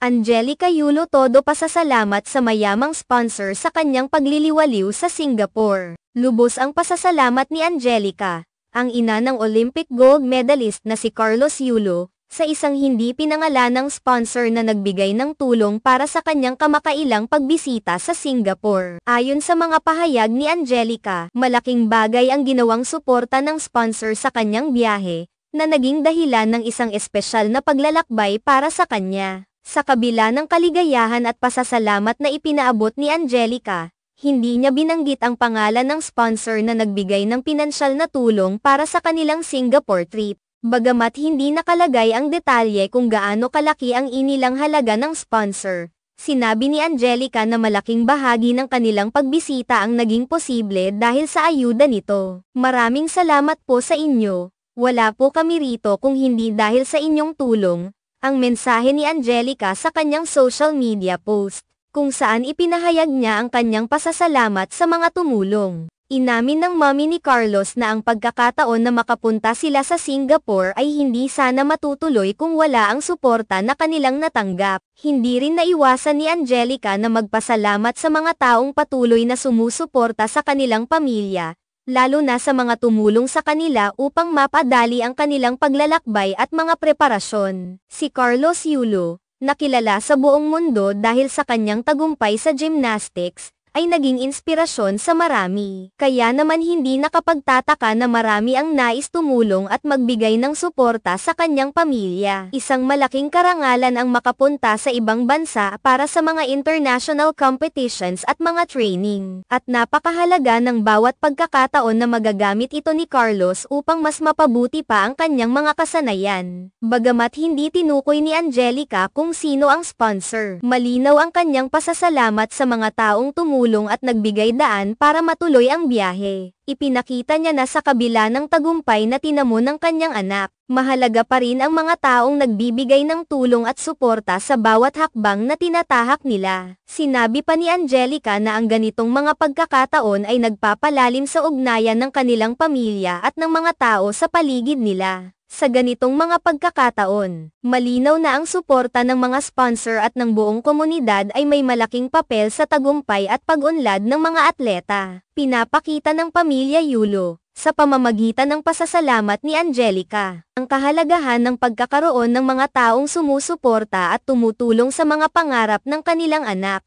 Angelica Yulo todo pasasalamat sa mayamang sponsor sa kanyang pagliliwaliw sa Singapore. Lubos ang pasasalamat ni Angelica, ang ina ng Olympic gold medalist na si Carlos Yulo, sa isang hindi pinangalanang sponsor na nagbigay ng tulong para sa kanyang kamakailang pagbisita sa Singapore. Ayon sa mga pahayag ni Angelica, malaking bagay ang ginawang suporta ng sponsor sa kanyang biyahe, na naging dahilan ng isang espesyal na paglalakbay para sa kanya. Sa kabila ng kaligayahan at pasasalamat na ipinaabot ni Angelica, hindi niya binanggit ang pangalan ng sponsor na nagbigay ng pinansyal na tulong para sa kanilang Singapore trip. Bagamat hindi nakalagay ang detalye kung gaano kalaki ang inilang halaga ng sponsor, sinabi ni Angelica na malaking bahagi ng kanilang pagbisita ang naging posible dahil sa ayuda nito. Maraming salamat po sa inyo. Wala po kami rito kung hindi dahil sa inyong tulong. Ang mensahe ni Angelica sa kanyang social media post, kung saan ipinahayag niya ang kanyang pasasalamat sa mga tumulong. Inamin ng mommy ni Carlos na ang pagkakataon na makapunta sila sa Singapore ay hindi sana matutuloy kung wala ang suporta na kanilang natanggap. Hindi rin naiwasan ni Angelica na magpasalamat sa mga taong patuloy na sumusuporta sa kanilang pamilya, lalo na sa mga tumulong sa kanila upang mapadali ang kanilang paglalakbay at mga preparasyon. Si Carlos Yulo, nakilala sa buong mundo dahil sa kanyang tagumpay sa gymnastics, ay naging inspirasyon sa marami. Kaya naman hindi nakapagtataka na marami ang nais tumulong at magbigay ng suporta sa kanyang pamilya. Isang malaking karangalan ang makapunta sa ibang bansa para sa mga international competitions at mga training. At napakahalaga ng bawat pagkakataon na magagamit ito ni Carlos upang mas mapabuti pa ang kanyang mga kasanayan. Bagamat hindi tinukoy ni Angelica kung sino ang sponsor, malinaw ang kanyang pasasalamat sa mga taong tumulong at nagbigay daan para matuloy ang biyahe. Ipinakita niya na sa kabila ng tagumpay na tinamo ng kanyang anak, mahalaga pa rin ang mga taong nagbibigay ng tulong at suporta sa bawat hakbang na tinatahak nila. Sinabi pa ni Angelica na ang ganitong mga pagkakataon ay nagpapalalim sa ugnayan ng kanilang pamilya at ng mga tao sa paligid nila. Sa ganitong mga pagkakataon, malinaw na ang suporta ng mga sponsor at ng buong komunidad ay may malaking papel sa tagumpay at pag-unlad ng mga atleta. Pinapakita ng pamilya Yulo, sa pamamagitan ng pasasalamat ni Angelica, ang kahalagahan ng pagkakaroon ng mga taong sumusuporta at tumutulong sa mga pangarap ng kanilang anak.